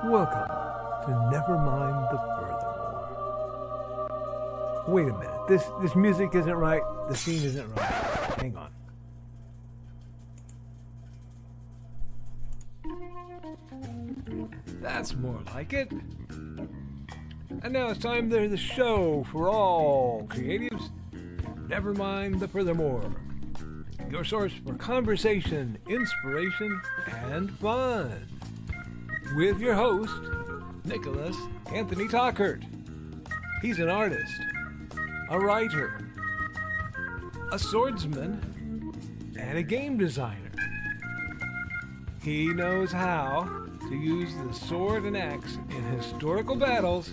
Welcome to Nevermind the Furthermore. Wait a minute, this music isn't right, the scene isn't right. Hang on. That's more like it. And now it's time for the show for all creatives. Nevermind the Furthermore. Your source for conversation, inspiration, and fun. With your host, Nicholas Anthony Tockert. He's an artist, a writer, a swordsman, and a game designer. He knows how to use the sword and axe in historical battles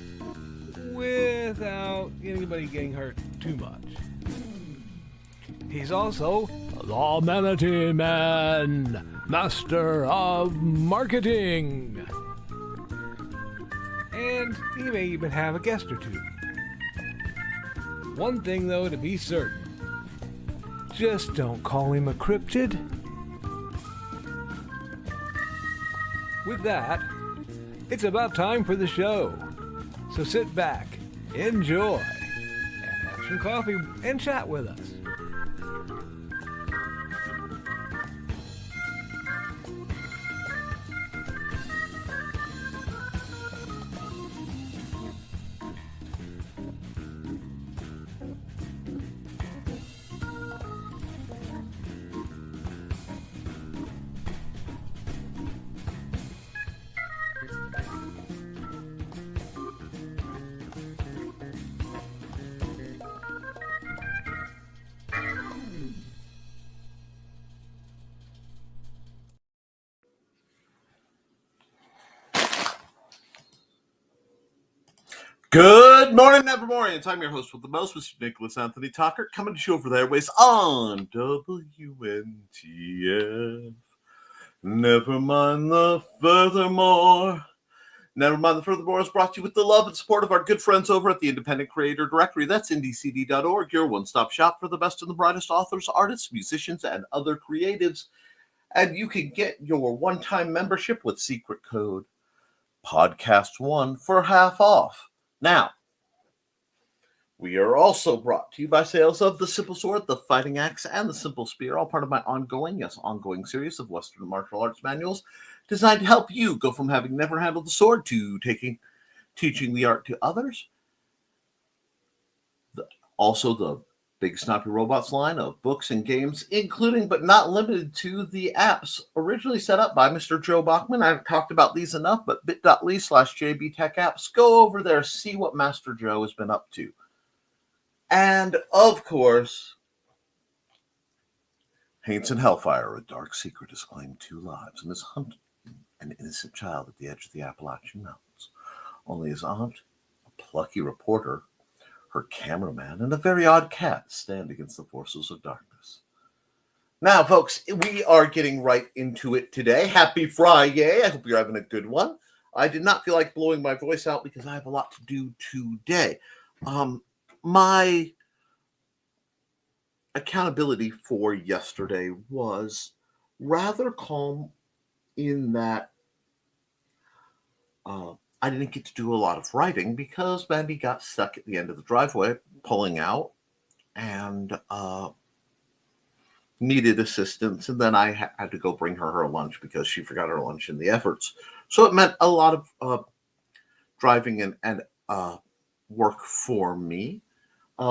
without anybody getting hurt too much. He's also the Manatee Man, master of marketing. And he may even have a guest or two. One thing, though, to be certain. Just don't call him a cryptid. With that, it's about time for the show. So sit back, enjoy, and have some coffee and chat with us. Good morning, Nevermindthe. I'm your host with the most, Mr. Nicholas Anthony Tockert, coming to you over the airways on WNTF. Nevermind the Furthermore. Nevermind the Furthermore is brought to you with the love and support of our good friends over at the Independent Creator Directory. That's indiecd.org, your one-stop shop for the best and the brightest authors, artists, musicians, and other creatives. And you can get your one-time membership with secret code podcast1 for half off. Now, we are also brought to you by sales of the Simple Sword, the Fighting Axe, and the Simple Spear, all part of my ongoing series of Western martial arts manuals designed to help you go from having never handled the sword to teaching the art to others. Also, the Big Snappy Robots line of books and games, including but not limited to the apps originally set up by Mr. Joe Bachman. I've talked about these enough, but bit.ly/JBTechApps. Go over there, see what Master Joe has been up to. And, of course, Haints and Hellfire, a dark secret has claimed 2 lives and is hunting an innocent child at the edge of the Appalachian Mountains. Only his aunt, a plucky reporter, her cameraman, and a very odd cat stand against the forces of darkness. Now, folks, we are getting right into it today. Happy Friday. I hope you're having a good one. I did not feel like blowing my voice out because I have a lot to do today. My accountability for yesterday was rather calm in that I didn't get to do a lot of writing because Mandy got stuck at the end of the driveway pulling out and needed assistance. And then I had to go bring her lunch because she forgot her lunch in the efforts. So it meant a lot of driving and work for me.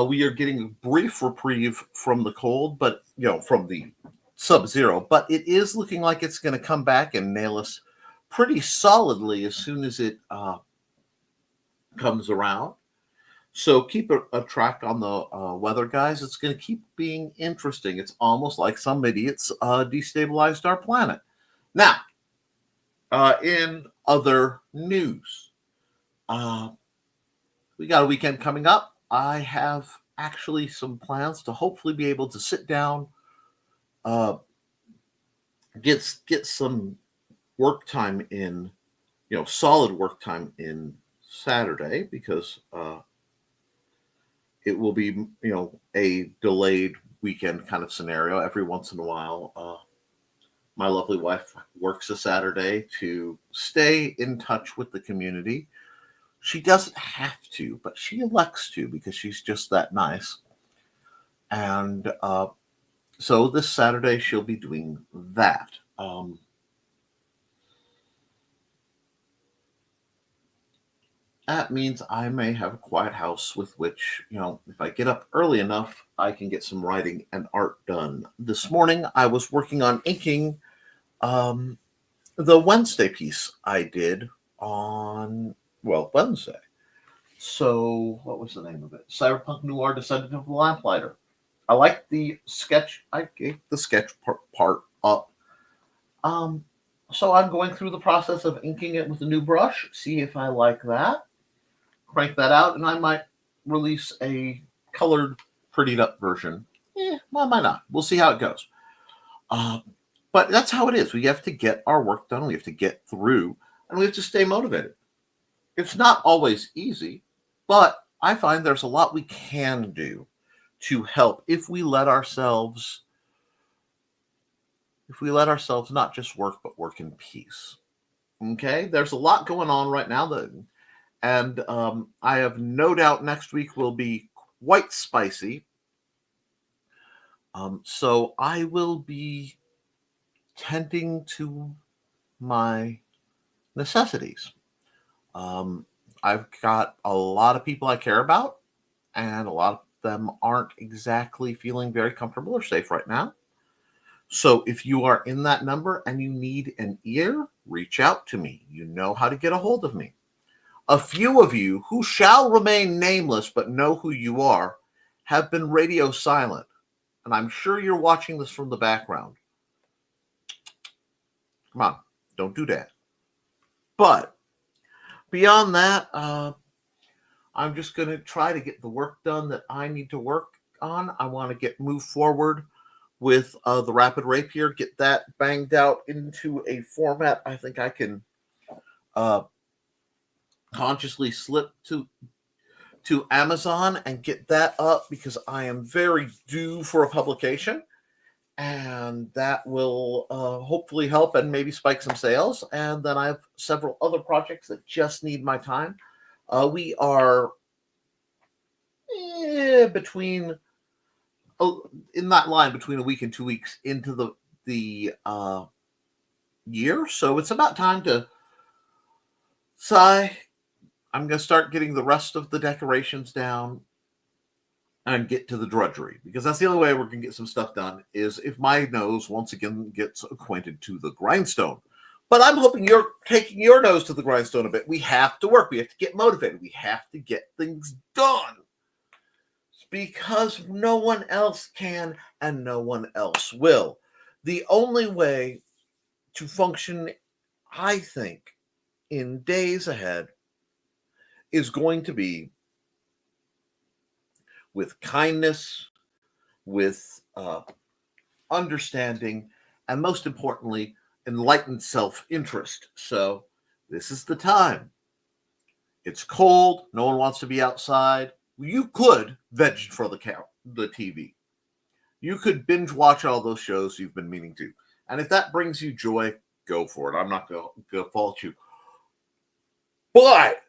We are getting a brief reprieve from the cold, but from the sub-zero. But it is looking like it's going to come back and nail us pretty solidly as soon as it comes around. So keep a track on the weather, guys. It's going to keep being interesting. It's almost like some idiots destabilized our planet. Now, in other news, we got a weekend coming up. I have actually some plans to hopefully be able to sit down, get some work time in, solid work time in Saturday, because it will be, a delayed weekend kind of scenario. Every once in a while, My lovely wife works a Saturday to stay in touch with the community. She doesn't have to, but she elects to because she's just that nice. And so this Saturday she'll be doing that. That means I may have a quiet house with which, if I get up early enough, I can get some writing and art done. This morning I was working on inking um, the Wednesday piece I did on, Wednesday. So, what was the name of it? Cyberpunk Noir Descendant of the Lamplighter. I like the sketch. I gave the sketch part up. So I'm going through the process of inking it with a new brush, see if I like that, crank that out, and I might release a colored, prettied up version. Well, might not. We'll see how it goes. But that's how it is. We have to get our work done. We have to get through, and we have to stay motivated. It's not always easy, but I find there's a lot we can do to help if we let ourselves not just work, but work in peace. Okay, there's a lot going on right now, and I have no doubt next week will be quite spicy. So I will be tending to my necessities. I've got a lot of people I care about, and a lot of them aren't exactly feeling very comfortable or safe right now. So if you are in that number and you need an ear, reach out to me. You know how to get a hold of me. A few of you who shall remain nameless but know who you are have been radio silent. And I'm sure you're watching this from the background. Come on, don't do that. But beyond that, I'm just going to try to get the work done that I need to work on. I want to move forward with the Rapid Rapier, get that banged out into a format I think I can consciously slip to Amazon and get that up, because I am very due for a publication, and that will hopefully help and maybe spike some sales. And then I have several other projects that just need my time. We are between in that line between a week and 2 weeks into the year, so it's about time to sigh. I'm going to start getting the rest of the decorations down and get to the drudgery, because that's the only way we're going to get some stuff done, is if my nose once again gets acquainted to the grindstone. But I'm hoping you're taking your nose to the grindstone a bit. We have to work. We have to get motivated. We have to get things done, because no one else can and no one else will. The only way to function, I think, in days ahead is going to be with kindness, with understanding, and most importantly, enlightened self-interest. So this is the time. It's cold. No one wants to be outside. You could veg for the TV. You could binge watch all those shows you've been meaning to. And if that brings you joy, go for it. I'm not going to fault you. But,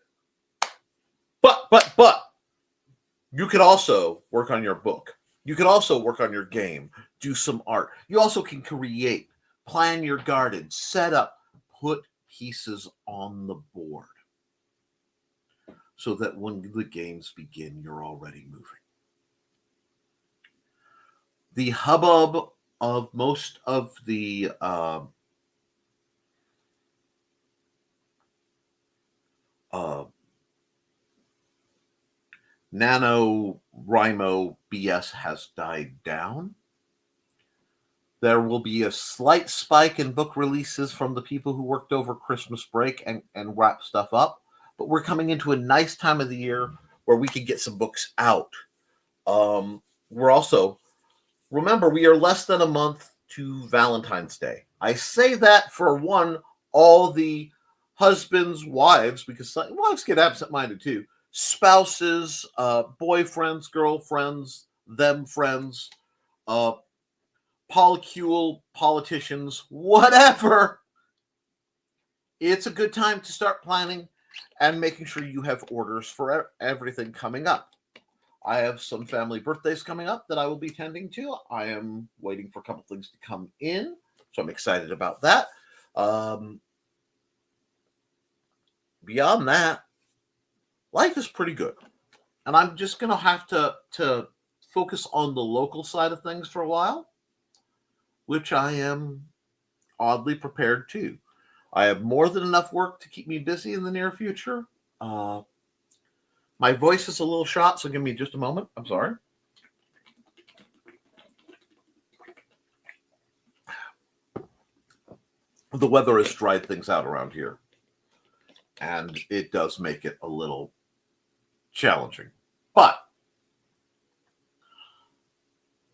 you could also work on your book. You could also work on your game, do some art. You also can create, plan your garden, set up, put pieces on the board, so that when the games begin, you're already moving. The hubbub of most of the NaNoWriMo BS has died down. There will be a slight spike in book releases from the people who worked over Christmas break and wrap stuff up. But we're coming into a nice time of the year where we can get some books out. We're also, remember, we are less than a month to Valentine's Day. I say that for all the husbands, wives, because wives get absent-minded too, spouses, boyfriends, girlfriends, them friends, polycule, politicians, whatever, it's a good time to start planning and making sure you have orders for everything coming up. I have some family birthdays coming up that I will be tending to. I am waiting for a couple things to come in, so I'm excited about that. Beyond that, life is pretty good. And I'm just going to have to focus on the local side of things for a while, which I am oddly prepared to. I have more than enough work to keep me busy in the near future. My voice is a little shot, so give me just a moment. I'm sorry. The weather has dried things out around here, and it does make it a little challenging. But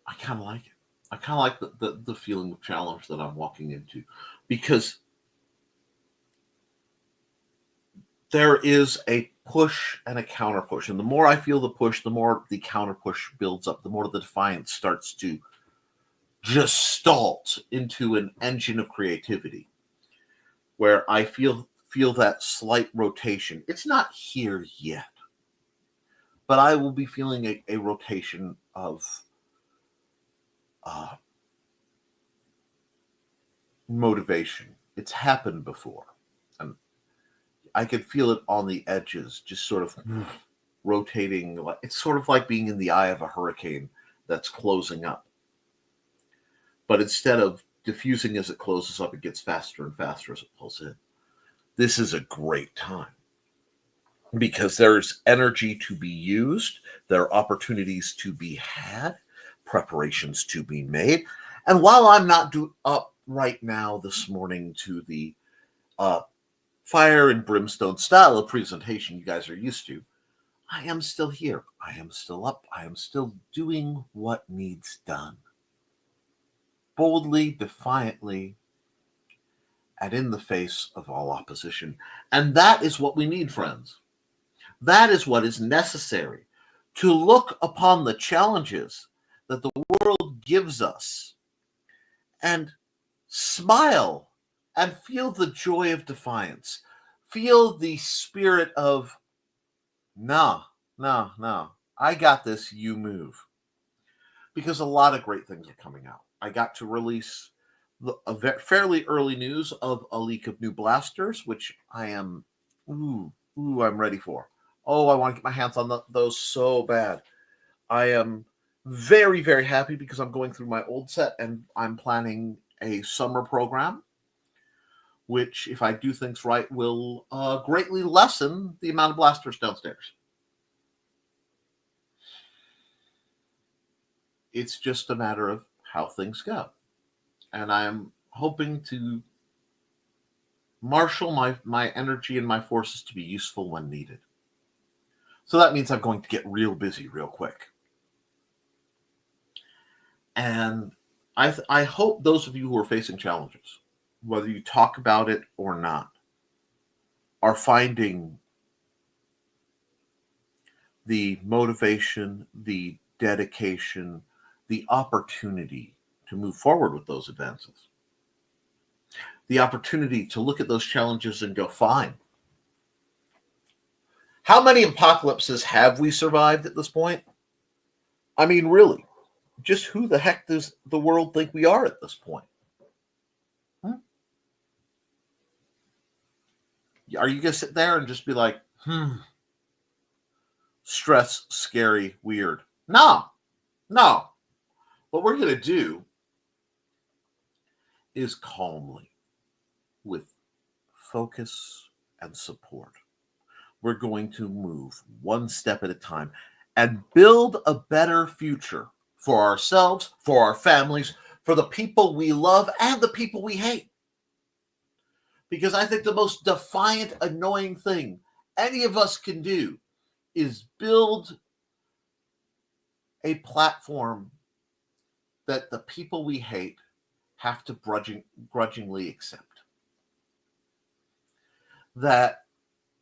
I kind of like it. I kind of like the feeling of challenge that I'm walking into, because there is a push and a counter push. And the more I feel the push, the more the counter push builds up, the more the defiance starts to just stalt into an engine of creativity, where I feel that slight rotation. It's not here yet, but I will be feeling a rotation of motivation. It's happened before. And I could feel it on the edges, just sort of rotating. It's sort of like being in the eye of a hurricane that's closing up. But instead of diffusing as it closes up, it gets faster and faster as it pulls in. This is a great time, because there's energy to be used. There are opportunities to be had, preparations to be made. And while I'm not up right now this morning to the fire and brimstone style of presentation you guys are used to, I am still here. I am still up. I am still doing what needs done. Boldly, defiantly, and in the face of all opposition. And that is what we need, friends. That is what is necessary, to look upon the challenges that the world gives us and smile and feel the joy of defiance. Feel the spirit of, no, I got this, you move. Because a lot of great things are coming out. I got to release a fairly early news of a leak of new blasters, which I am, I'm ready for. Oh, I want to get my hands on those so bad. I am very, very happy because I'm going through my old set and I'm planning a summer program, which, if I do things right, will greatly lessen the amount of blasters downstairs. It's just a matter of how things go. And I'm hoping to marshal my energy and my forces to be useful when needed. So that means I'm going to get real busy real quick. And I hope those of you who are facing challenges, whether you talk about it or not, are finding the motivation, the dedication, the opportunity to move forward with those advances. The opportunity to look at those challenges and go, fine. How many apocalypses have we survived at this point? I mean, really, just who the heck does the world think we are at this point? Are you going to sit there and just be like, stress, scary, weird? No. What we're going to do is calmly, with focus and support, we're going to move one step at a time and build a better future for ourselves, for our families, for the people we love and the people we hate. Because I think the most defiant, annoying thing any of us can do is build a platform that the people we hate have to grudgingly accept. That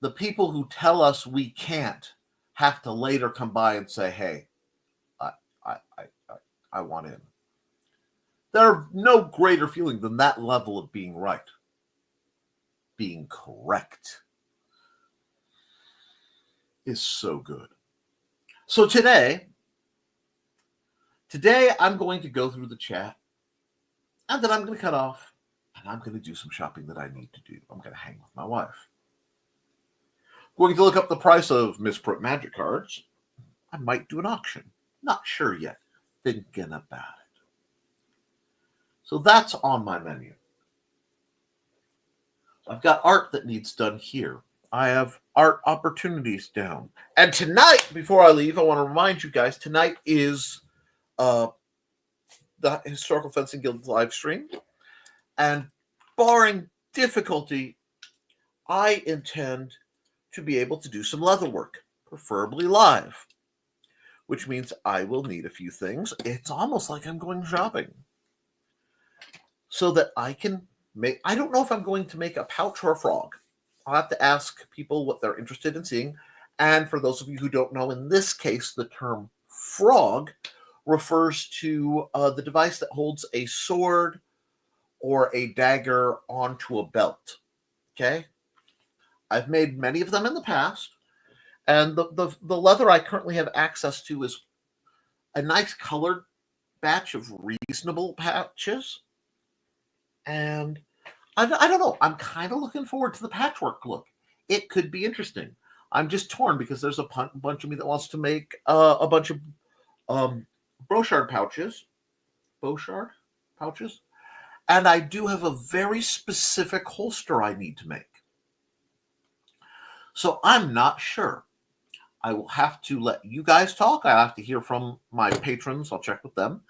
the people who tell us we can't have to later come by and say, hey, I want in. There's no greater feeling than that level of being right, being correct is so good. So today I'm going to go through the chat, and then I'm going to cut off, and I'm going to do some shopping that I need to do. I'm going to hang with my wife. Going to look up the price of misprint magic cards. I might do an auction. Not sure yet. Thinking about it. So that's on my menu. I've got art that needs done here. I have art opportunities down. And tonight, before I leave, I want to remind you guys, tonight is the Historical Fencing Guild live stream. And barring difficulty, I intend to be able to do some leather work, preferably live, which means I will need a few things. It's almost like I'm going shopping so that I can make, I don't know if I'm going to make a pouch or a frog. I'll have to ask people what they're interested in seeing. And for those of you who don't know, in this case, the term frog refers to the device that holds a sword or a dagger onto a belt. Okay? I've made many of them in the past. And the leather I currently have access to is a nice colored batch of reasonable patches. And I don't know. I'm kind of looking forward to the patchwork look. It could be interesting. I'm just torn because there's a bunch of me that wants to make a bunch of Brochard pouches. Beauchard pouches. And I do have a very specific holster I need to make. So I'm not sure. I will have to let you guys talk. I have to hear from my patrons. I'll check with them.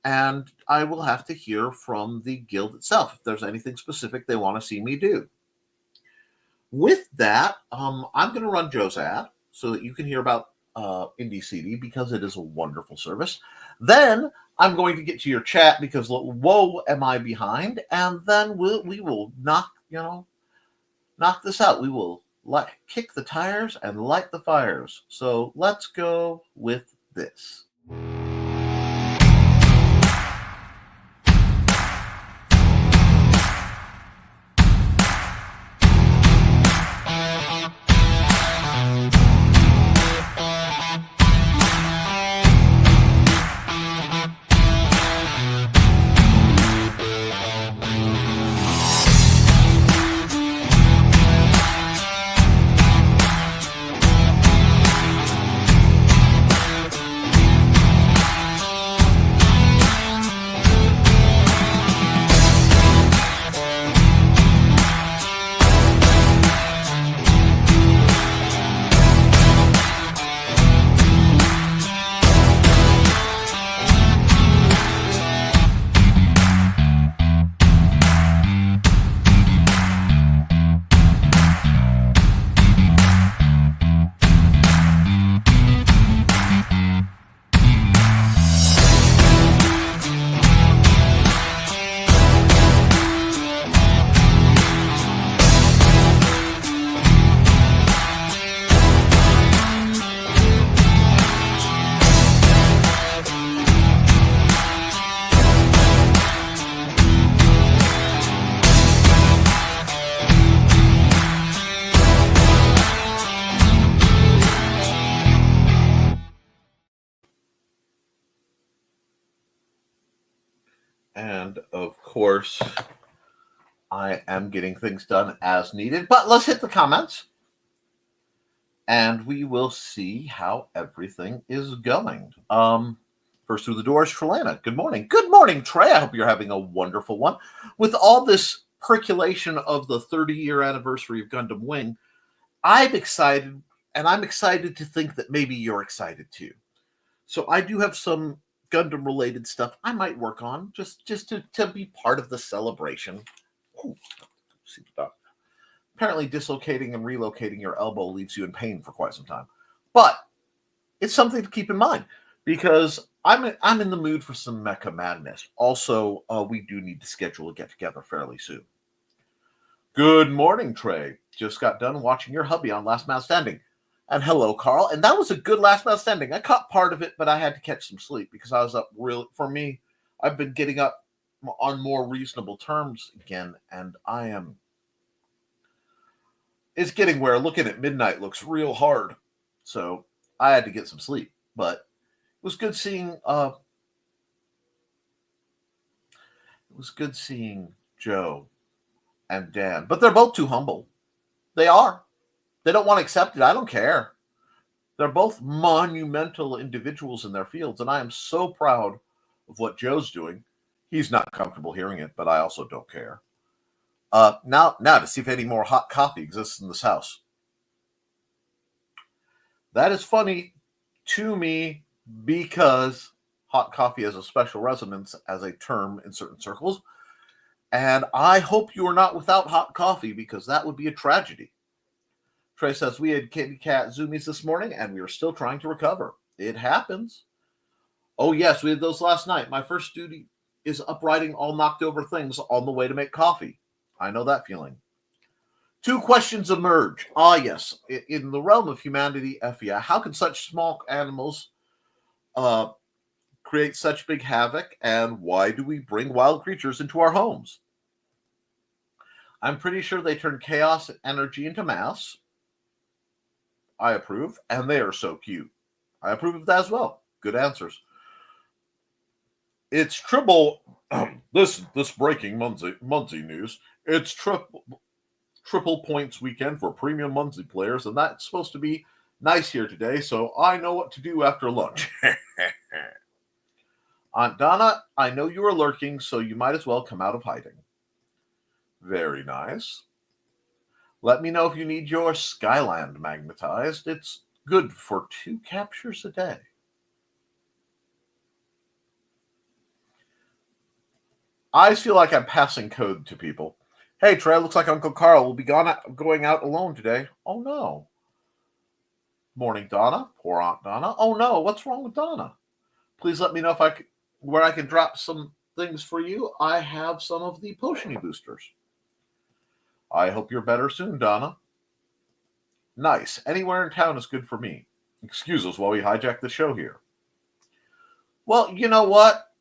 And I will have to hear from the guild itself if there's anything specific they want to see me do. With that, I'm going to run Joe's ad so that you can hear about Indie CD because it is a wonderful service. Then I'm going to get to your chat because whoa, am I behind? And then we will knock this out. We will kick the tires and light the fires. So let's go with this. And of course, I am getting things done as needed. But let's hit the comments. And we will see how everything is going. First through the door is Trelana. Good morning. Good morning, Trey. I hope you're having a wonderful one. With all this percolation of the 30-year anniversary of Gundam Wing, I'm excited, and I'm excited to think that maybe you're excited too. So I do have some Gundam-related stuff I might work on just to be part of the celebration. Ooh, see the doctor. Apparently dislocating and relocating your elbow leaves you in pain for quite some time. But it's something to keep in mind because I'm in the mood for some mecha madness. Also, we do need to schedule a get-together fairly soon. Good morning, Trey. Just got done watching your hubby on Last Man Standing. And hello, Carl. And that was a good Last Man Standing. I caught part of it, but I had to catch some sleep because I was up really, for me, I've been getting up on more reasonable terms again, and it's getting where looking at midnight looks real hard. So I had to get some sleep, but it was good seeing Joe and Dan. But they're both too humble. They are. They don't want to accept it. I don't care. They're both monumental individuals in their fields, and I am so proud of what Joe's doing. He's not comfortable hearing it, but I also don't care. Now to see if any more hot coffee exists in this house. That is funny to me because hot coffee has a special resonance as a term in certain circles. And I hope you are not without hot coffee because that would be a tragedy. Trey says, we had kitty cat zoomies this morning and we are still trying to recover. It happens. Oh, yes, we had those last night. My first duty is uprighting all knocked over things on the way to make coffee. I know that feeling. Two questions emerge. Ah, yes. In the realm of humanity, yeah, how can such small animals create such big havoc? And why do we bring wild creatures into our homes? I'm pretty sure they turn chaos energy into mass. I approve. And they are so cute. I approve of that as well. Good answers. It's triple. This breaking Muncie news. It's triple points weekend for premium Muncie players, and that's supposed to be nice here today, so I know what to do after lunch. Aunt Donna, I know you are lurking, so you might as well come out of hiding. Very nice. Let me know if you need your Skyland magnetized. It's good for 2 captures a day. I feel like I'm passing code to people. Hey, Trey, looks like Uncle Carl will be going out alone today. Oh, no. Morning, Donna. Poor Aunt Donna. Oh, no. What's wrong with Donna? Please let me know where I can drop some things for you. I have some of the potion boosters. I hope you're better soon, Donna. Nice. Anywhere in town is good for me. Excuse us while we hijack the show here. Well, you know what?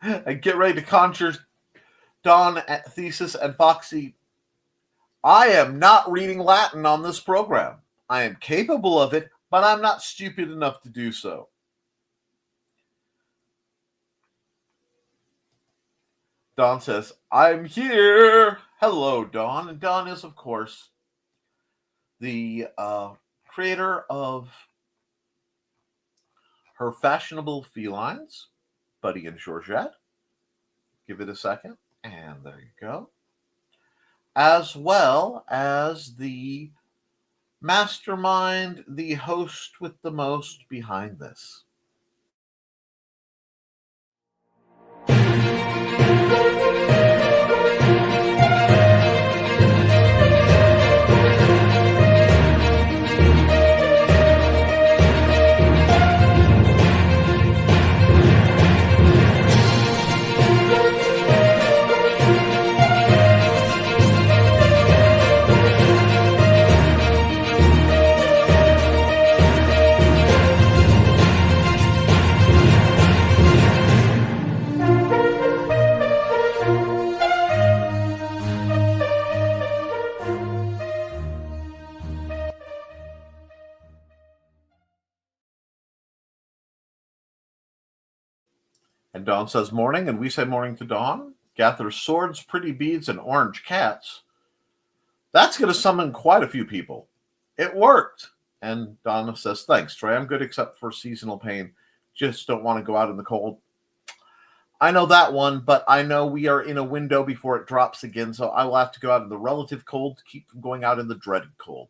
And get ready to conjure Don, Thesis, and Foxy. I am not reading Latin on this program. I am capable of it, but I'm not stupid enough to do so. Don says, I'm here. Hello, Don. And Don is, of course, the creator of her fashionable felines, Buddy and Georgette. Give it a second. And there you go. As well as the mastermind, the host with the most behind this. And Dawn says morning, and we say morning to Dawn. Gathers swords, pretty beads, and orange cats. That's going to summon quite a few people. It worked. And Donna says, thanks, Trey. I'm good except for seasonal pain. Just don't want to go out in the cold. I know that one, but I know we are in a window before it drops again, so I will have to go out in the relative cold to keep from going out in the dreaded cold.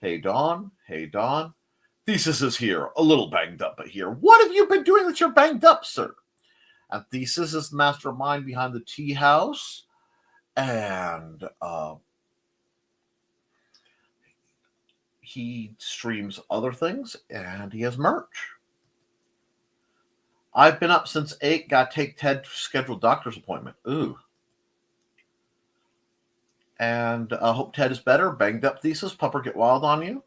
Hey, Dawn. Hey, Dawn. Thesis is here. A little banged up, but here. What have you been doing that you're banged up, sir? And Thesis is the mastermind behind the tea house. And he streams other things, and he has merch. I've been up since 8. Got to take Ted to schedule doctor's appointment. Ooh. And hope Ted is better. Banged up Thesis. Pupper get wild on you.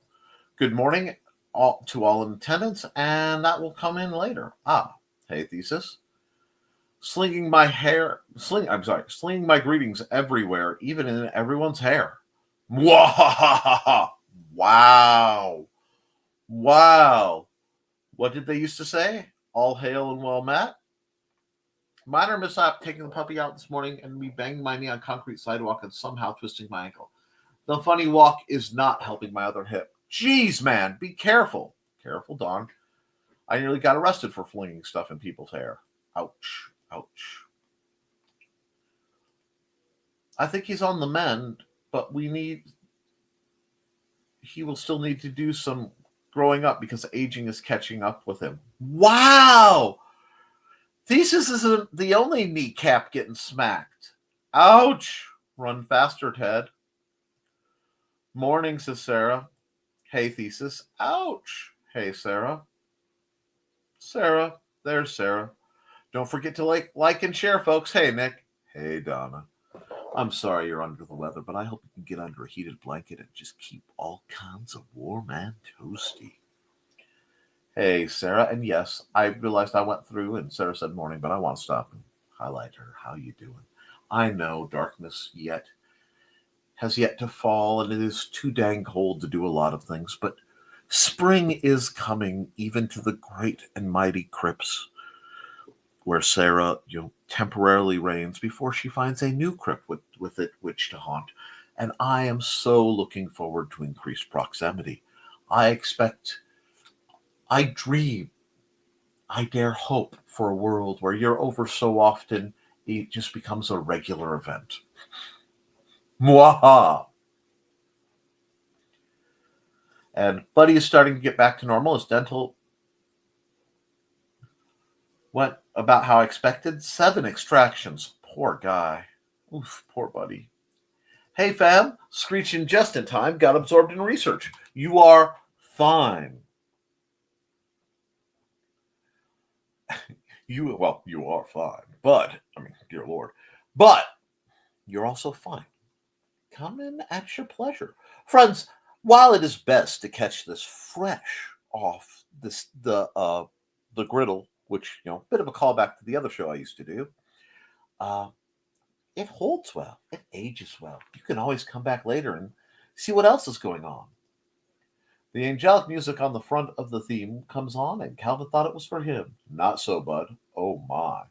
Good morning. to all in attendance, and that will come in later. Hey, Thesis. Slinging my greetings everywhere, even in everyone's hair. Wow. Wow. What did they used to say? All hail and well met. Minor mishap taking the puppy out this morning and me banging my knee on concrete sidewalk and somehow twisting my ankle. The funny walk is not helping my other hip. Jeez, man, be careful. Careful, Don. I nearly got arrested for flinging stuff in people's hair. Ouch. Ouch. I think he's on the mend, but he will still need to do some growing up because aging is catching up with him. Wow! Thesis isn't the only kneecap getting smacked. Ouch! Run faster, Ted. Morning, says Sarah. Hey, Thesis. Ouch! Hey, Sarah. Sarah. There's Sarah. Don't forget to like and share, folks. Hey, Nick. Hey, Donna. I'm sorry you're under the weather, but I hope you can get under a heated blanket and just keep all kinds of warm and toasty. Hey, Sarah. And yes, I realized I went through and Sarah said morning, but I want to stop and highlight her. How you doing? I know darkness has yet to fall, and it is too dang cold to do a lot of things, but spring is coming even to the great and mighty crypts, where Sarah, temporarily reigns before she finds a new crypt with it which to haunt. And I am so looking forward to increased proximity. I dream, I dare hope for a world where you're over so often it just becomes a regular event. Mwaha! And Buddy is starting to get back to normal. His dental went about how I expected. 7 extractions. Poor guy. Oof, poor Buddy. Hey, fam. Screeching just in time. Got absorbed in research. You are fine. You are fine. But, dear Lord. But, you're also fine. Come in at your pleasure. Friends, while it is best to catch this fresh off the griddle, which, a bit of a callback to the other show I used to do, it holds well. It ages well. You can always come back later and see what else is going on. The angelic music on the front of the theme comes on, and Calvin thought it was for him. Not so, bud. Oh, my.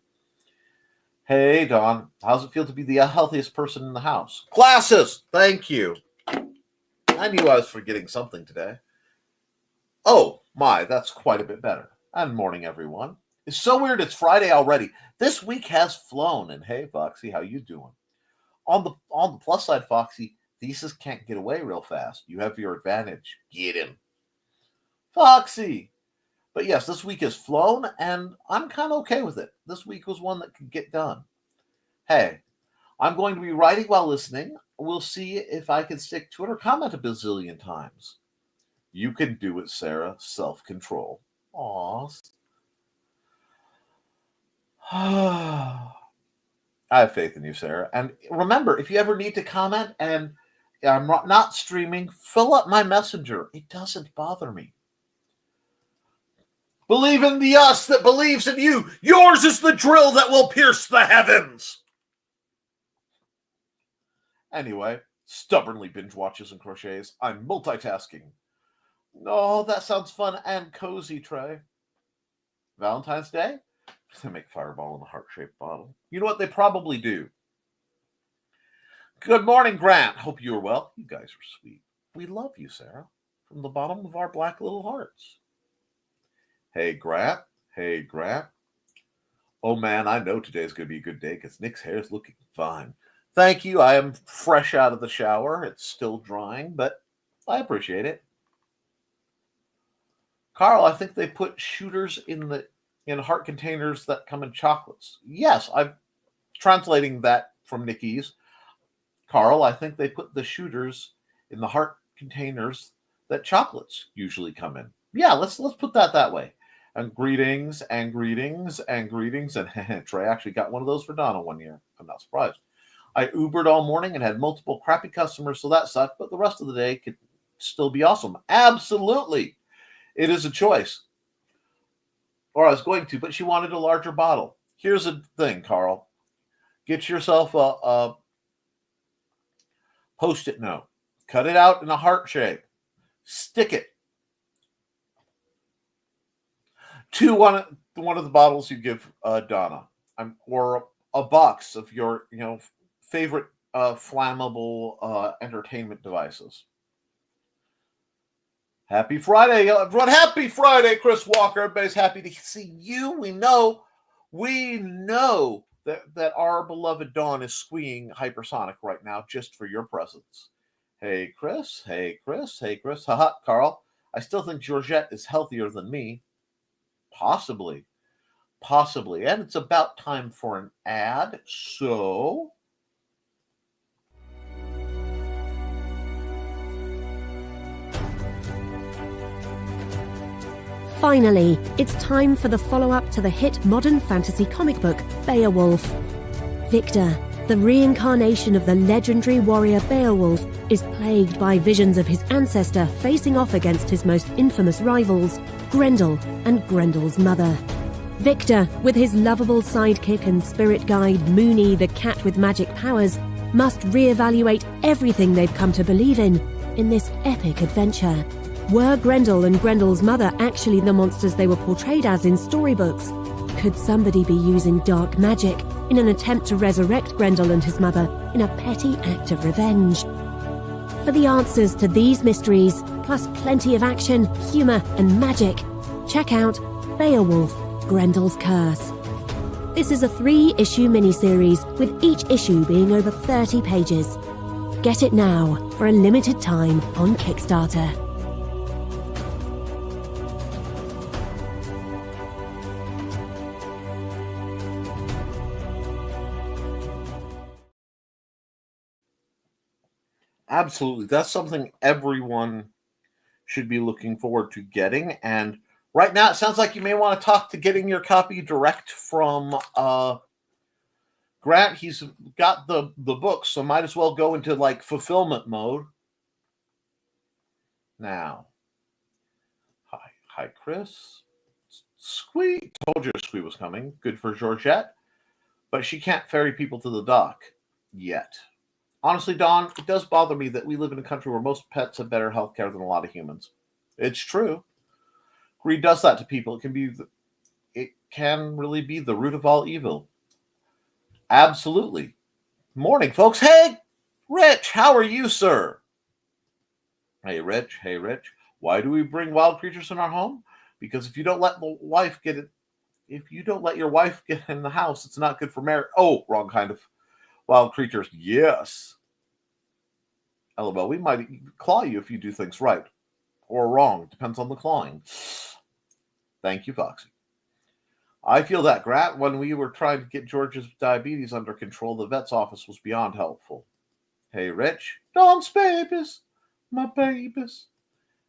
Hey, Don. How's it feel to be the healthiest person in the house? Glasses! Thank you. I knew I was forgetting something today. Oh, my. That's quite a bit better. And morning, everyone. It's so weird it's Friday already. This week has flown. And hey, Foxy, how you doing? On the plus side, Foxy, Thesis can't get away real fast. You have your advantage. Get him. Foxy! But yes, this week has flown, and I'm kind of okay with it. This week was one that could get done. Hey, I'm going to be writing while listening. We'll see if I can stick to it or comment a bazillion times. You can do it, Sarah. Self-control. Aw. I have faith in you, Sarah. And remember, if you ever need to comment and I'm not streaming, fill up my messenger. It doesn't bother me. Believe in the us that believes in you. Yours is the drill that will pierce the heavens. Anyway, stubbornly binge watches and crochets. I'm multitasking. Oh, that sounds fun and cozy, Trey. Valentine's Day? They make Fireball in a heart-shaped bottle. You know what? They probably do. Good morning, Grant. Hope you are well. You guys are sweet. We love you, Sarah. From the bottom of our black little hearts. Hey, Grant. Hey, Grant. Oh, man, I know today's going to be a good day because Nick's hair is looking fine. Thank you. I am fresh out of the shower. It's still drying, but I appreciate it. Carl, I think they put shooters in heart containers that come in chocolates. Yes, I'm translating that from Nikki's. Carl, I think they put the shooters in the heart containers that chocolates usually come in. Yeah, let's put that way. And greetings and greetings and greetings. And Trey actually got one of those for Donna one year. I'm not surprised. I Ubered all morning and had multiple crappy customers, so that sucked. But the rest of the day could still be awesome. Absolutely. It is a choice. Or I was going to, but she wanted a larger bottle. Here's the thing, Carl. Get yourself a Post-it note. Cut it out in a heart shape. Stick it to one of the bottles you give Donna, or a box of your favorite flammable entertainment devices. Happy Friday, everyone! Happy Friday, Chris Walker. Everybody's happy to see you. We know that our beloved Dawn is squealing hypersonic right now just for your presence. Hey, Chris. Hey, Chris. Hey, Chris. Haha, Carl. I still think Georgette is healthier than me. Possibly. And it's about time for an ad, so... Finally, it's time for the follow-up to the hit modern fantasy comic book, Beowulf. Victor, the reincarnation of the legendary warrior Beowulf, is plagued by visions of his ancestor facing off against his most infamous rivals, Grendel and Grendel's mother. Victor, with his lovable sidekick and spirit guide Moony the cat with magic powers, must reevaluate everything they've come to believe in this epic adventure. Were Grendel and Grendel's mother actually the monsters they were portrayed as in storybooks? Could somebody be using dark magic in an attempt to resurrect Grendel and his mother in a petty act of revenge? For the answers to these mysteries, plus plenty of action, humour and magic, check out Beowulf, Grendel's Curse. This is a 3-issue miniseries, with each issue being over 30 pages. Get it now for a limited time on Kickstarter. Absolutely. That's something everyone should be looking forward to getting. And right now, it sounds like you may want to talk to getting your copy direct from Grant. He's got the book, so might as well go into like fulfillment mode. Now, hi, Chris. Squee. Told you Squee was coming. Good for Georgette. But she can't ferry people to the dock yet. Honestly, Dawn, it does bother me that we live in a country where most pets have better health care than a lot of humans. It's true. Greed does that to people. It can really be the root of all evil. Absolutely. Morning, folks. Hey, Rich, how are you, sir? Hey, Rich. Why do we bring wild creatures in our home? Because if you don't let your wife get in the house, it's not good for marriage. Oh, wrong kind of wild creatures. Yes. LOL. We might claw you if you do things right or wrong. Depends on the clawing. Thank you, Foxy. I feel that, Grat. When we were trying to get George's diabetes under control, the vet's office was beyond helpful. Hey, Rich. Dawn's babies. My babies.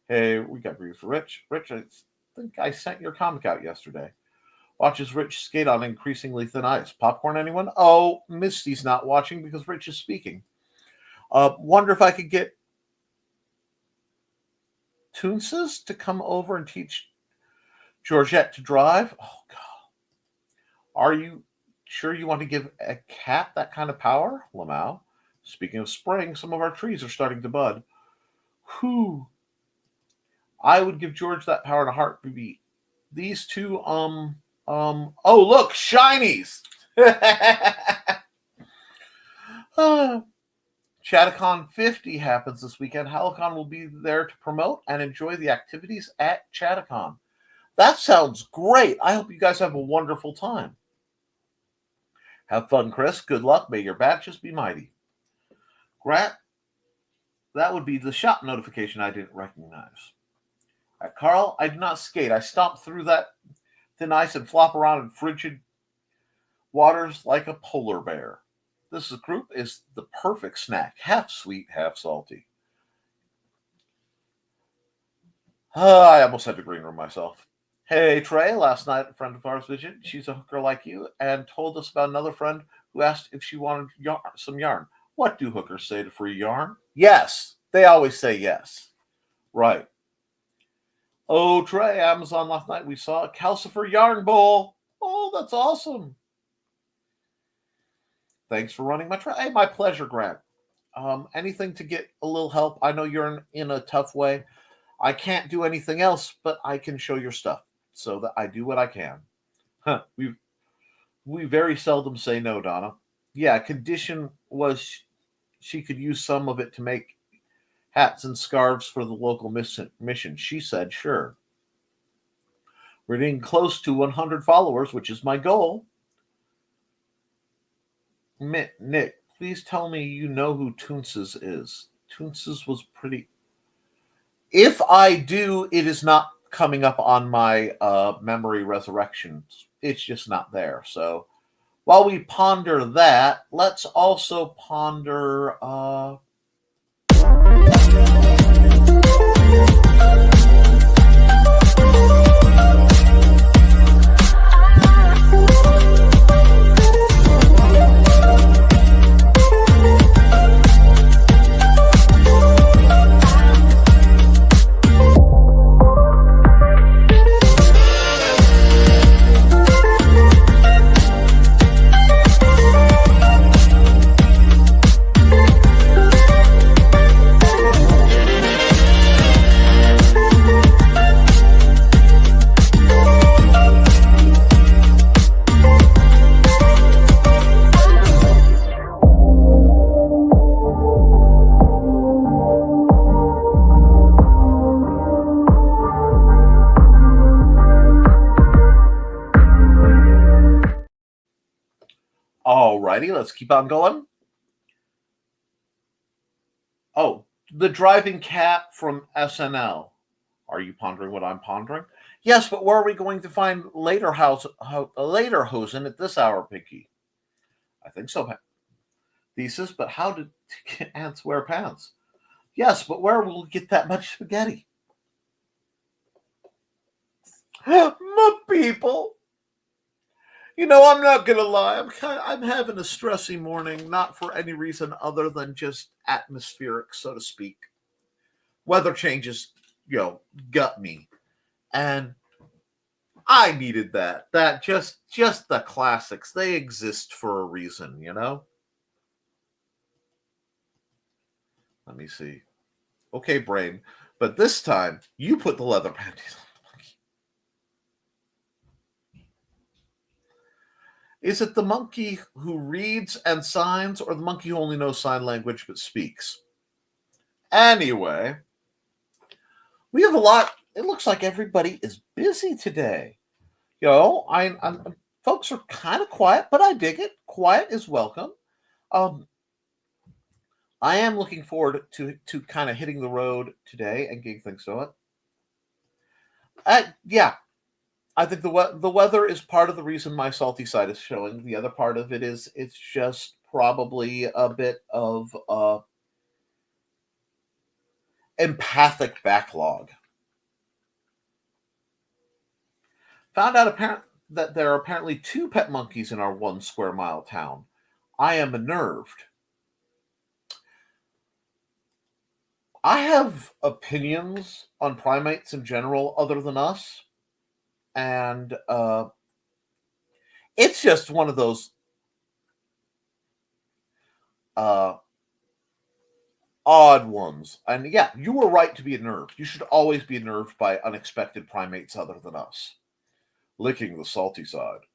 Hey, we got briefs for Rich. Rich, I think I sent your comic out yesterday. Watches Rich skate on increasingly thin ice. Popcorn, anyone? Oh, Misty's not watching because Rich is speaking. Wonder if I could get Toonses to come over and teach Georgette to drive. Oh, God. Are you sure you want to give a cat that kind of power? Lamau. Speaking of spring, some of our trees are starting to bud. Whew. I would give George that power in a heartbeat. These two, oh, look, shinies. Chattacon 50 happens this weekend. Halicon will be there to promote and enjoy the activities at Chattacon. That sounds great. I hope you guys have a wonderful time. Have fun, Chris. Good luck. May your batches be mighty. Grant, that would be the shop notification I didn't recognize. Carl, I do not skate. I stomp through that thin ice and flop around in frigid waters like a polar bear. This group is the perfect snack. Half sweet, half salty. I almost had to green room myself. Hey, Trey, last night a friend of ours visited. She's a hooker like you and told us about another friend who asked if she wanted some yarn. What do hookers say to free yarn? Yes. They always say yes. Right. Oh, Trey, Amazon last night. We saw a Calcifer yarn bowl. Oh, that's awesome. Thanks for running my tray. Hey, my pleasure, Grant. Anything to get a little help. I know you're in a tough way. I can't do anything else, but I can show your stuff so that I do what I can. Huh. We very seldom say no, Donna. Yeah, condition was she could use some of it to make hats and scarves for the local mission. She said, sure. We're getting close to 100 followers, which is my goal. Nick, please tell me you know who Toonses is. Toonses was pretty... If I do, it is not coming up on my memory resurrection. It's just not there. So while we ponder that, let's also ponder... Alrighty, let's keep on going. Oh, the driving cat from SNL. Are you pondering what I'm pondering? Yes, but where are we going to find Lederhosen at this hour, Pinky? I think so. Thesis, but how did ants wear pants? Yes, but where will we get that much spaghetti? My people. You know, I'm not gonna lie. I'm having a stressy morning, not for any reason other than just atmospheric, so to speak. Weather changes, gut me, and I needed that. That just the classics. They exist for a reason, Let me see. Okay, brain, but this time you put the leather panties on. Is it the monkey who reads and signs, or the monkey who only knows sign language but speaks? Anyway, we have a lot. It looks like everybody is busy today. Folks are kind of quiet, but I dig it. Quiet is welcome. I am looking forward to kind of hitting the road today and getting things going. Yeah. I think the weather is part of the reason my salty side is showing. The other part of it is it's just probably a bit of empathic backlog. Found out that there are apparently 2 pet monkeys in our 1 square mile town. I am unnerved. I have opinions on primates in general other than us. And it's just one of those odd ones. And yeah, you were right to be unnerved. You should always be unnerved by unexpected primates other than us. Licking the salty side.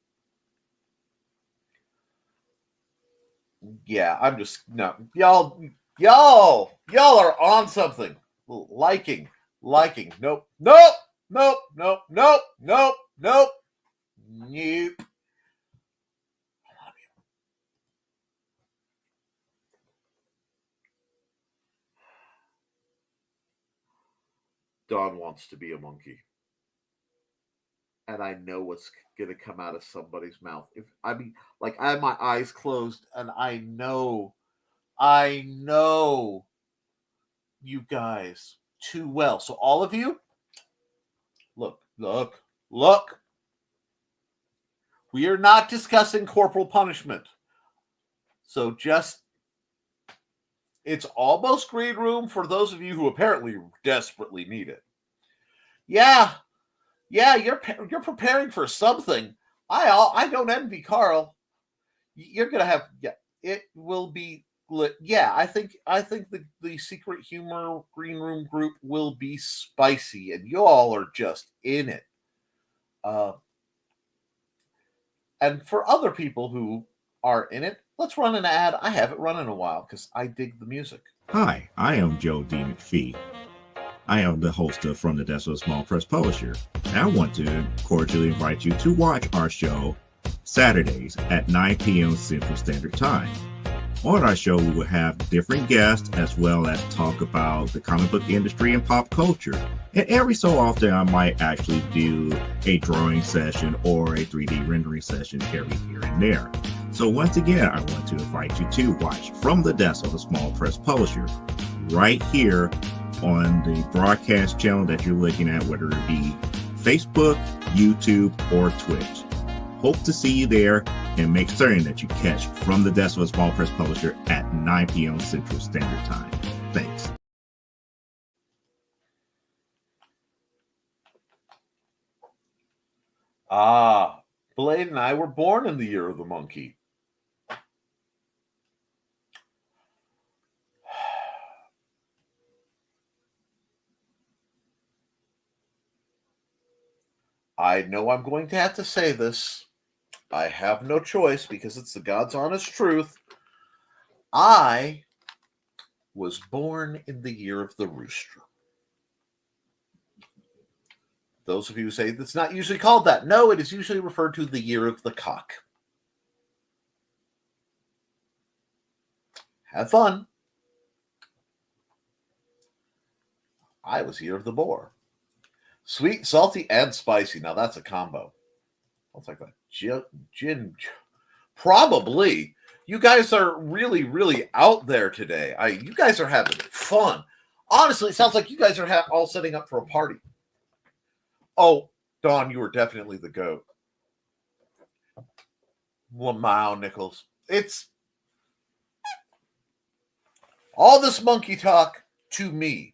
Yeah, I'm just no. Y'all are on something. Liking. Nope. Nope. Dawn wants to be a monkey. And I know what's going to come out of somebody's mouth. I have my eyes closed and I know you guys too well. So all of you, look. We are not discussing corporal punishment. So it's almost green room for those of you who apparently desperately need it. Yeah, yeah, you're preparing for something. I don't envy Carl. You're gonna have, yeah. It will be lit. Yeah, I think the secret humor green room group will be spicy, and you all are just in it. Uh, and for other people who are in it, let's run an ad. I haven't run in a while because I dig the music. Hi, I am Joe D. McPhee. I am the host of From the Desk of a Small Press Publisher, and I want to cordially invite you to watch our show Saturdays at 9 p.m. Central Standard Time. On our show, we will have different guests as well as talk about the comic book industry and pop culture. And every so often, I might actually do a drawing session or a 3D rendering session every here and there. So once again, I want to invite you to watch From the Desk of a Small Press Publisher right here on the broadcast channel that you're looking at, whether it be Facebook, YouTube, or Twitch. Hope to see you there, and make certain that you catch From the Desk of a Small Press Publisher at 9 p.m. Central Standard Time. Thanks. Blade and I were born in the year of the monkey. I know I'm going to have to say this. I have no choice because it's the God's honest truth. I was born in the year of the rooster. Those of you who say it's not usually called that, no, it is usually referred to the year of the cock. Have fun. I was year of the boar. Sweet, salty, and spicy. Now that's a combo. I'll take that. Gin. Probably. You guys are really, really out there today. You guys are having fun. Honestly, it sounds like you guys are all setting up for a party. Oh, Dawn, you were definitely the goat. Wow, Nichols. It's all this monkey talk to me.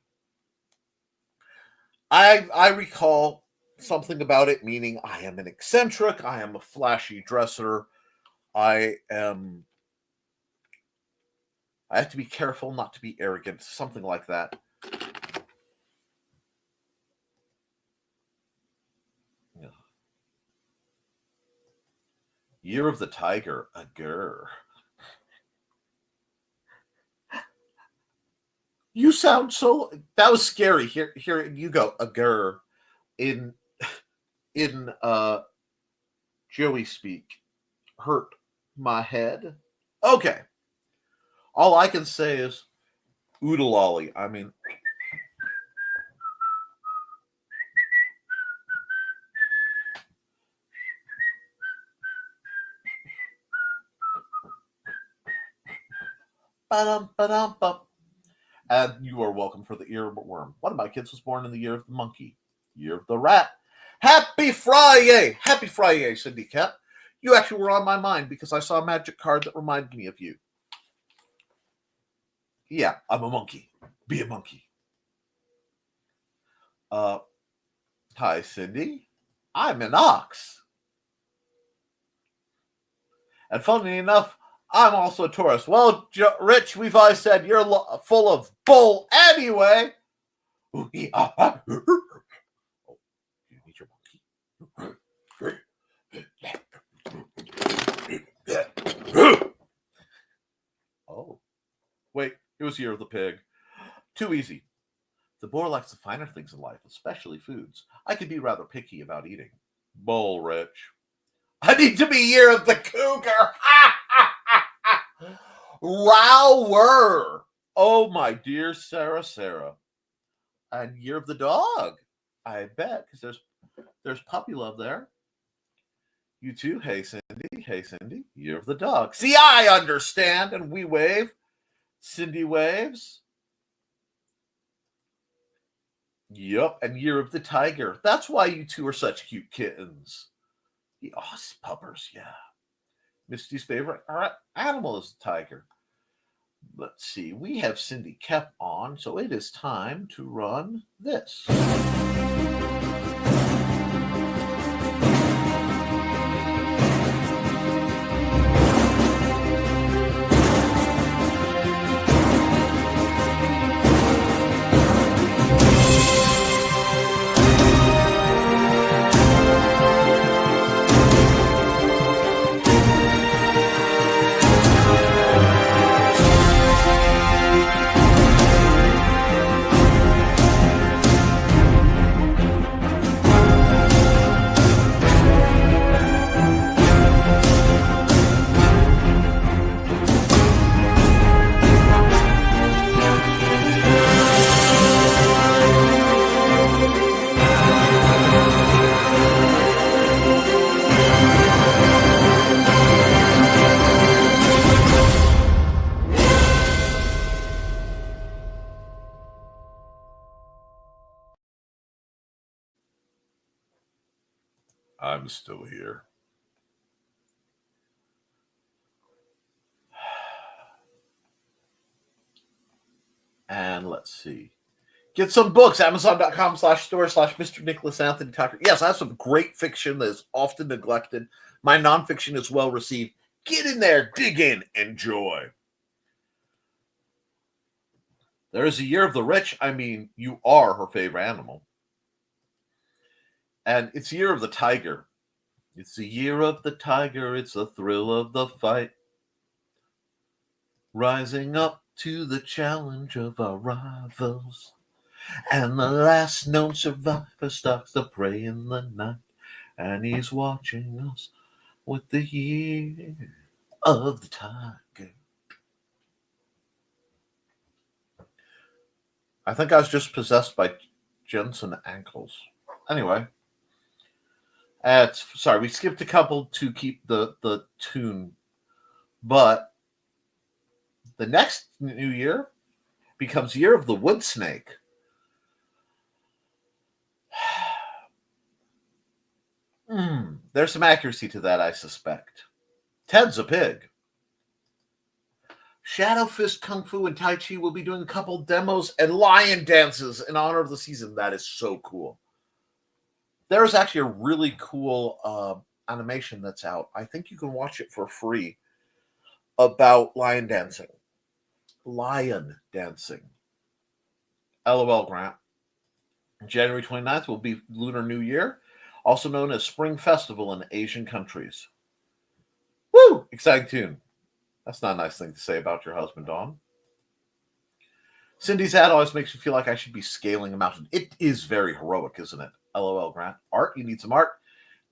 I recall something about it, meaning I am an eccentric, I am a flashy dresser, I have to be careful not to be arrogant, something like that. Year of the Tiger, a grr. You sound so. That was scary. Here you go. A grr in Joey speak. Hurt my head. Okay. All I can say is oodalolly. I mean. Ba-dum-ba-dum-bum. And you are welcome for the earworm. One of my kids was born in the year of the monkey, year of the rat. Happy Friday! Happy Friday, Cindy Koepp. You actually were on my mind because I saw a magic card that reminded me of you. Yeah, I'm a monkey. Be a monkey. Hi, Cindy. I'm an ox. And funny enough, I'm also a Taurus. Well, Rich, we've always said you're full of bull anyway. Oh, you need your monkey. Oh, wait, it was Year of the Pig. Too easy. The boar likes the finer things in life, especially foods. I can be rather picky about eating. Bull, Rich. I need to be Year of the Cougar. Rower. Oh, my dear Sarah. And Year of the Dog. I bet, because there's puppy love there. You too. Hey, Cindy. Year of the Dog. See, I understand. And we wave. Cindy waves. Yep. And Year of the Tiger. That's why you two are such cute kittens. The puppers, yeah. Misty's favorite animal is the tiger. Let's see. We have Cindy Koepp on, so it is time to run this. I'm still here. And let's see. Get some books, Amazon.com/store/Mr. Nicholas Anthony Tockert. Yes, I have some great fiction that is often neglected. My nonfiction is well received. Get in there, dig in, enjoy. There is a year of the rich. I mean, you are her favorite animal. And it's the year of the tiger. It's the year of the tiger. It's the thrill of the fight. Rising up to the challenge of our rivals. And the last known survivor stalks the prey in the night. And he's watching us with the year of the tiger. I think I was just possessed by Jensen ankles. Anyway. Sorry, we skipped a couple to keep the tune. But the next new year becomes Year of the Wood Snake. There's some accuracy to that, I suspect. Ted's a pig. Shadow Fist Kung Fu and Tai Chi will be doing a couple demos and lion dances in honor of the season. That is so cool. There's actually a really cool animation that's out. I think you can watch it for free about lion dancing. Lion dancing. LOL, Grant. January 29th will be Lunar New Year, also known as Spring Festival in Asian countries. Woo! Exciting tune. That's not a nice thing to say about your husband, Dawn. Cindy's ad always makes me feel like I should be scaling a mountain. It is very heroic, isn't it? LOL, Grant. Art, you need some art.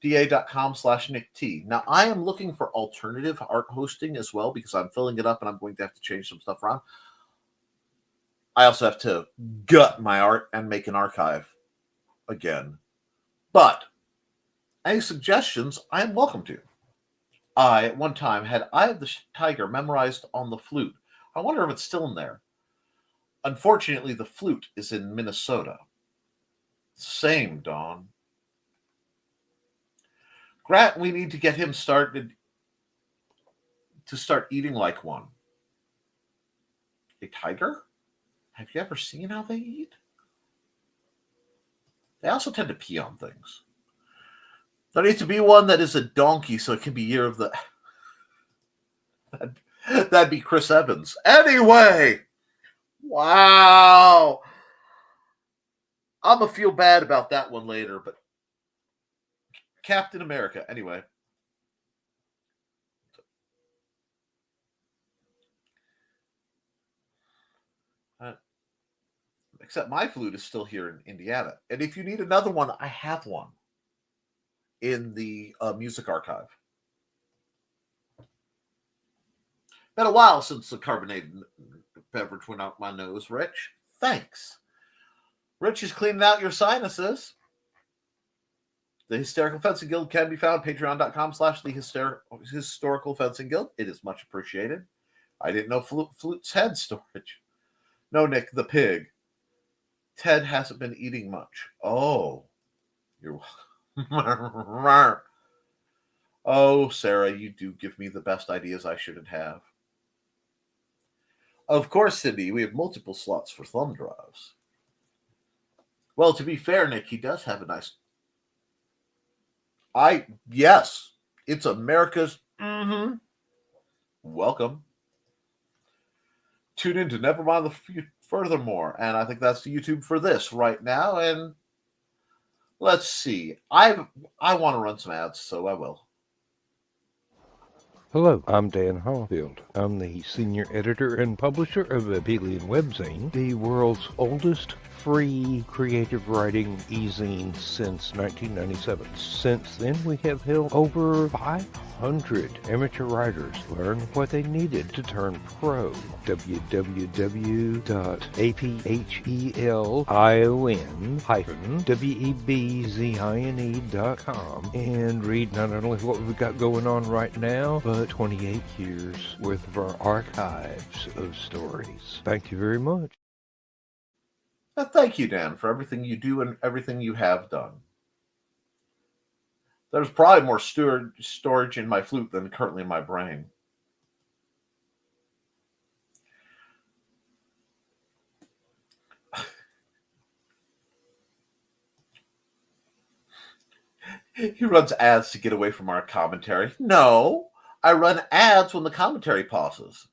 da.com/Nick T. Now, I am looking for alternative art hosting as well because I'm filling it up and I'm going to have to change some stuff around. I also have to gut my art and make an archive again. But any suggestions, I am welcome to. I, at one time, had Eye of the Tiger memorized on the flute. I wonder if it's still in there. Unfortunately, the flute is in Minnesota. Same, Dawn. Grant, we need to get him started to start eating like one. A tiger? Have you ever seen how they eat? They also tend to pee on things. There needs to be one that is a donkey so it can be Year of the... That'd be Chris Evans. Anyway! Wow! I'm going to feel bad about that one later, but Captain America. Anyway. Except my flute is still here in Indiana. And if you need another one, I have one in the music archive. Been a while since the carbonated beverage went out my nose, Rich. Thanks. Rich is cleaning out your sinuses. The Hysterical Fencing Guild can be found patreon.com/the Historical Fencing Guild. It is much appreciated. I didn't know Flute's head storage. No, Nick, the pig. Ted hasn't been eating much. Oh. You're welcome. Oh, Sarah, you do give me the best ideas I shouldn't have. Of course, Cindy, we have multiple slots for thumb drives. Well, to be fair, Nick, he does have a nice... Yes, it's America's... Welcome. Tune in to Nevermind the Furthermore, and I think that's the YouTube for this right now, and let's see. I want to run some ads, so I will. Hello, I'm Dan Hallfield. I'm the senior editor and publisher of Abelian Webzine, the world's oldest free creative writing e-zine since 1997. Since then, we have helped over 500 amateur writers learn what they needed to turn pro. www.aphelion-webzine.com and read not only what we've got going on right now, but 28 years worth of our archives of stories. Thank you very much. Thank you, Dan, for everything you do and everything you have done. There's probably more storage in my flute than currently in my brain. He runs ads to get away from our commentary. No, I run ads when the commentary pauses.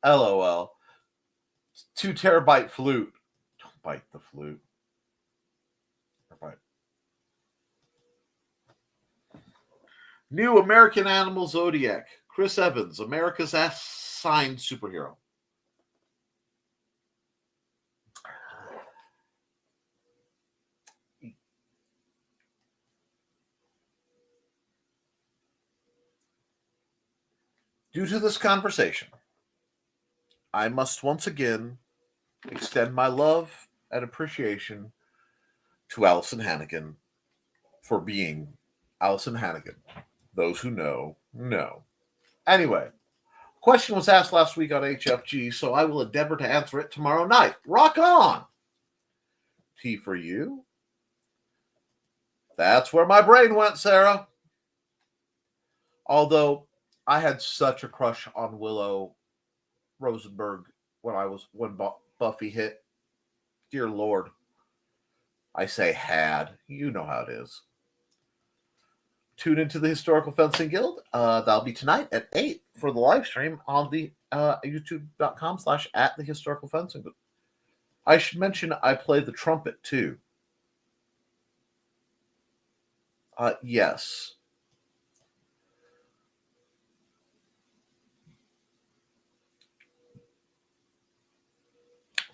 LOL. 2 terabyte flute. Don't bite the flute. Bite. New American Animal Zodiac. Chris Evans, America's assigned superhero. Due to this conversation, I must once again extend my love and appreciation to Allison Hannigan for being Allison Hannigan. Those who know, know. Anyway, question was asked last week on HFG, so I will endeavor to answer it tomorrow night. Rock on! Tea for you. That's where my brain went, Sarah. Although I had such a crush on Willow Rosenberg when Buffy hit. Dear Lord. I say had. You know how it is. Tune into the Historical Fencing Guild. That'll be tonight at 8 for the live stream on the youtube.com/@thehistoricalfencing Guild. I should mention I play the trumpet too. Yes.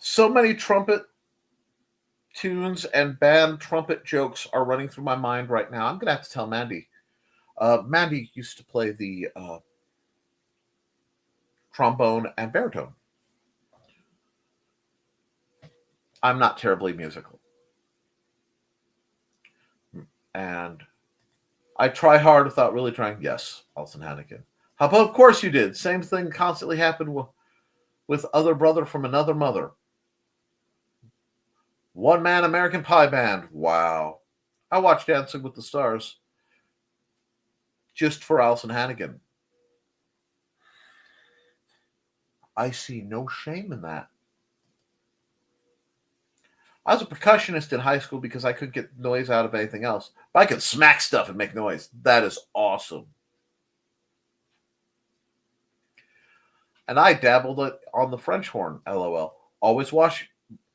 So many trumpet tunes and band trumpet jokes are running through my mind right now. I'm going to have to tell Mandy. Mandy used to play the trombone and baritone. I'm not terribly musical. And I try hard without really trying. Yes, Alison Hannigan. How about, of course you did. Same thing constantly happened with Other Brother from Another Mother. One Man American Pie Band. Wow. I watched Dancing with the Stars just for Alison Hannigan. I see no shame in that. I was a percussionist in high school because I couldn't get noise out of anything else. But I could smack stuff and make noise. That is awesome. And I dabbled on the French horn, LOL. Always wash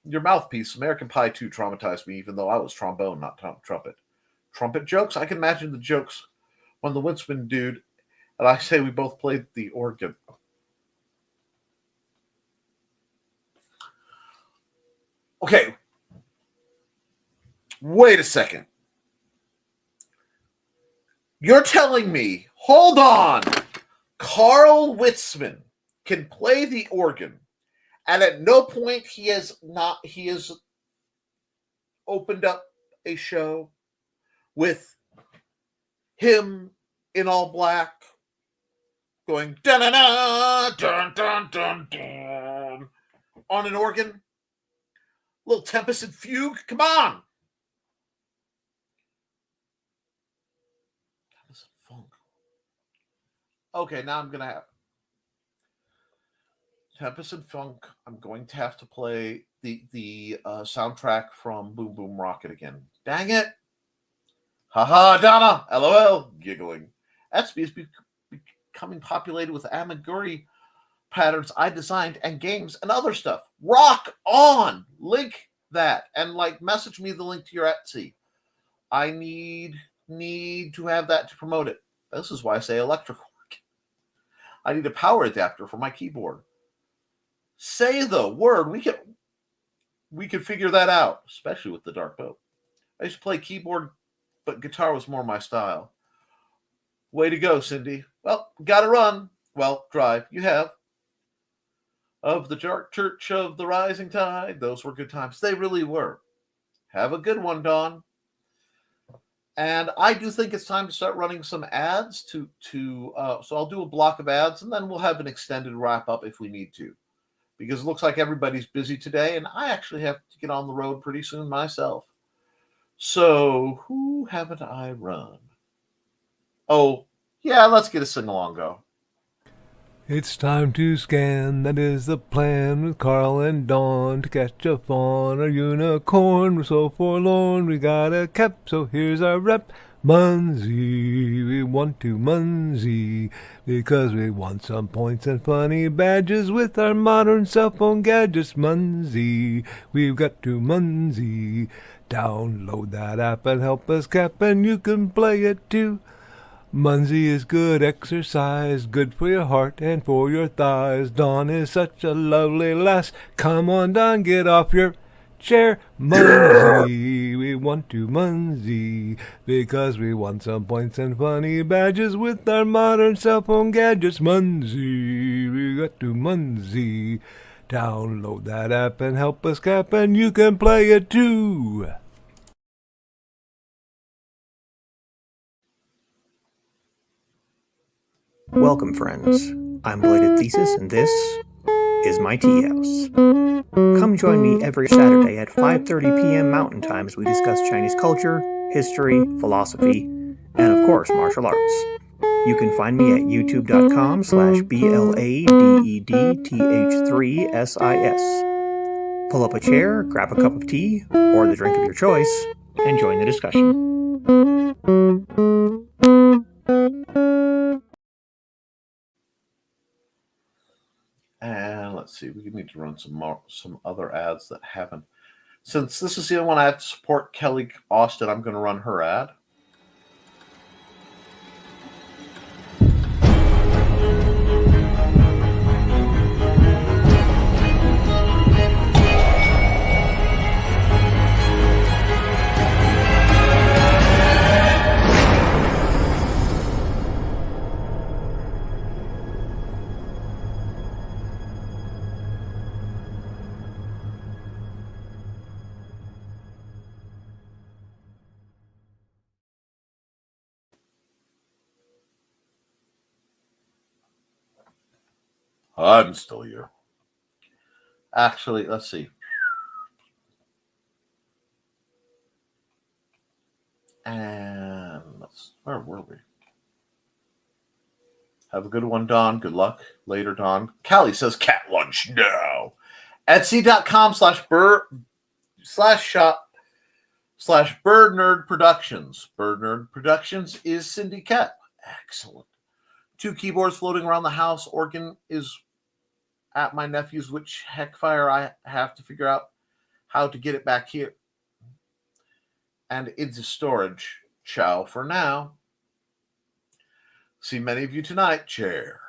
your mouthpiece. American Pie 2 traumatized me, even though I was trombone, not trumpet. Trumpet jokes? I can imagine the jokes when the Winsman dude and I say we both played the organ. Okay. Wait a second. You're telling me, hold on, Carl Witzman can play the organ, and at no point he has opened up a show with him in all black going dun-dun-dun, dun-dun-dun, dun, on an organ? Little Tempest and Fugue? Come on! Tempest and Funk. Okay, now I'm going to have Tempest and Funk. I'm going to have to play the soundtrack from Boom Boom Rocket again. Dang it! Haha, Donna! LOL! Giggling. Etsby is becoming populated with amigurumi patterns I designed and games and other stuff. Rock on! Link that and message me the link to your Etsy. I need to have that to promote it. This is why I say electrical work. I need a power adapter for my keyboard. Say the word. We could figure that out, especially with the Dark Boat. I used to play keyboard, but guitar was more my style. Way to go, Cindy. Well, gotta run. Well, drive. You have. Of the Dark Church of the Rising Tide. Those were good times. They really were. Have a good one, Dawn. And I do think it's time to start running some ads so I'll do a block of ads, and then we'll have an extended wrap-up if we need to. Because it looks like everybody's busy today, and I actually have to get on the road pretty soon myself. So, who haven't I run? Oh, yeah, let's get a sing-along go. It's time to scan, that is the plan, with Carl and Dawn to catch a fawn or unicorn. We're so forlorn, we got a cap, so here's our rep. Munsey, we want to Munsey, because we want some points and funny badges with our modern cell phone gadgets. Munsey, we've got to Munsey. Download that app and help us cap, and you can play it too. Munsey is good exercise, good for your heart and for your thighs. Dawn is such a lovely lass. Come on, Dawn, get off your chair. Munsey, we want to Munsey, because we want some points and funny badges with our modern cell phone gadgets. Munsey, we got to Munsey. Download that app and help us cap, and you can play it too. Welcome, friends. I'm Belated Thesis, and this is my tea house. Come join me every Saturday at 5:30 p.m. Mountain Time as we discuss Chinese culture, history, philosophy, and of course, martial arts. You can find me at youtube.com/BLADEDTH3SIS. Pull up a chair, grab a cup of tea, or the drink of your choice, and join the discussion. And let's see, we need to run some other ads that haven't. Since this is the only one I have to support, Kelly Austin, I'm going to run her ad. I'm still here. Actually, let's see. And where were we? Have a good one, Dawn. Good luck later, Dawn. Callie says cat lunch now. Etsy.com/shop/Bird Nerd Productions. Bird Nerd Productions is Cindy Koepp. Excellent. 2 keyboards floating around the house. Organ is at my nephew's, which heckfire I have to figure out how to get it back here and into storage. Ciao for now. See many of you tonight. Chair.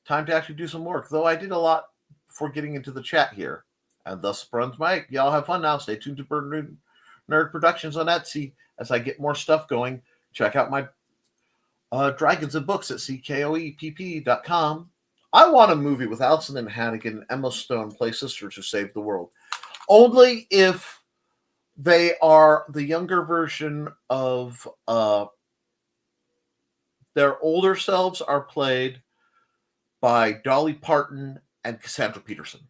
Time to actually do some work, though I did a lot before getting into the chat here. And thus runs my. Y'all have fun now. Stay tuned to Bird Nerd Productions on Etsy as I get more stuff going. Check out my Dragons and Books at CKOEPP.com. I want a movie with Alison and Hannigan and Emma Stone play sisters who save the world. Only if they are the younger version of their older selves are played by Dolly Parton and Cassandra Peterson.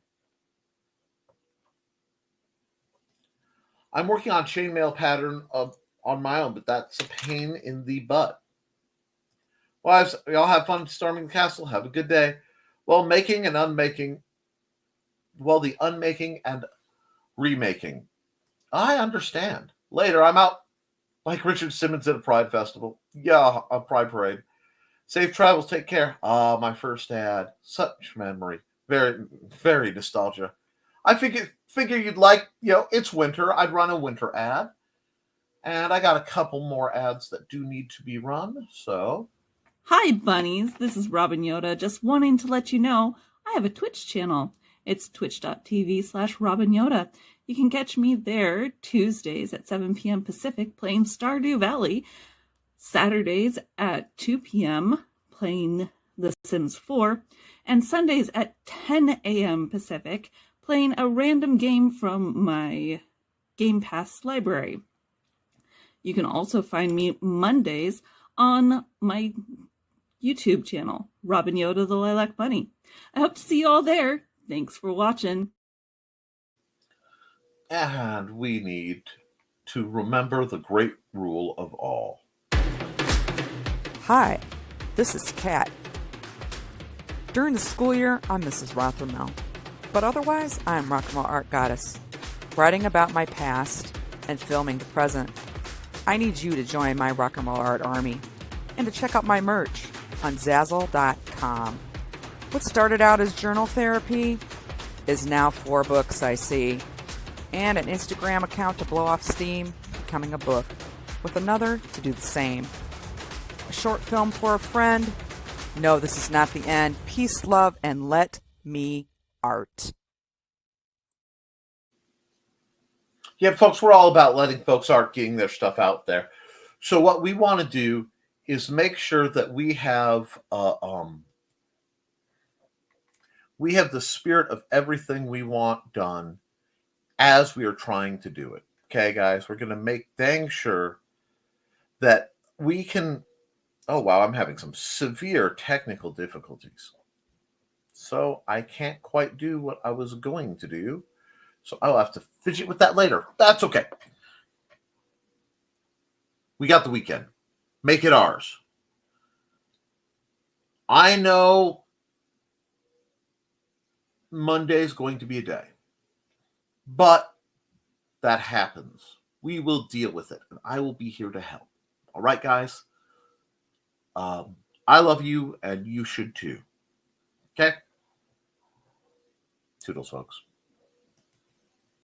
I'm working on chainmail pattern on my own, but that's a pain in the butt. Wives, y'all have fun storming the castle. Have a good day. Well, the unmaking and remaking. I understand. Later, I'm out like Richard Simmons at a Pride Festival. Yeah, a Pride Parade. Safe travels. Take care. Ah, my first ad. Such memory. Very, very nostalgia. I figure you'd like, it's winter. I'd run a winter ad. And I got a couple more ads that do need to be run, so... Hi, bunnies. This is Robin Yoda, just wanting to let you know I have a Twitch channel. It's twitch.tv/Robin Yoda. You can catch me there Tuesdays at 7 p.m. Pacific playing Stardew Valley, Saturdays at 2 p.m. playing The Sims 4, and Sundays at 10 a.m. Pacific playing a random game from my Game Pass library. You can also find me Mondays on my YouTube channel, Robin Yoda the Lilac Bunny. I hope to see you all there. Thanks for watching. And we need to remember the great rule of all. Hi, this is Kat. During the school year, I'm Mrs. Rothermel, but otherwise, I'm Rock and Roll Art Goddess, writing about my past and filming the present. I need you to join my Rock and Roll Art army and to check out my merch on Zazzle.com. What started out as journal therapy is now 4 books, I see, and an Instagram account to blow off steam, becoming a book, with another to do the same. A short film for a friend. No, this is not the end. Peace, love, and let me art. Yeah, folks, we're all about letting folks art, getting their stuff out there. So what we want to do is make sure that we have the spirit of everything we want done as we are trying to do it. Okay, guys, we're going to make dang sure that we can. Oh, wow, I'm having some severe technical difficulties. So I can't quite do what I was going to do. So I'll have to fidget with that later. That's okay. We got the weekend. Make it ours. I know Monday's going to be a day, but that happens. We will deal with it, and I will be here to help. All right, guys? I love you, and you should too. Okay? Toodles, folks.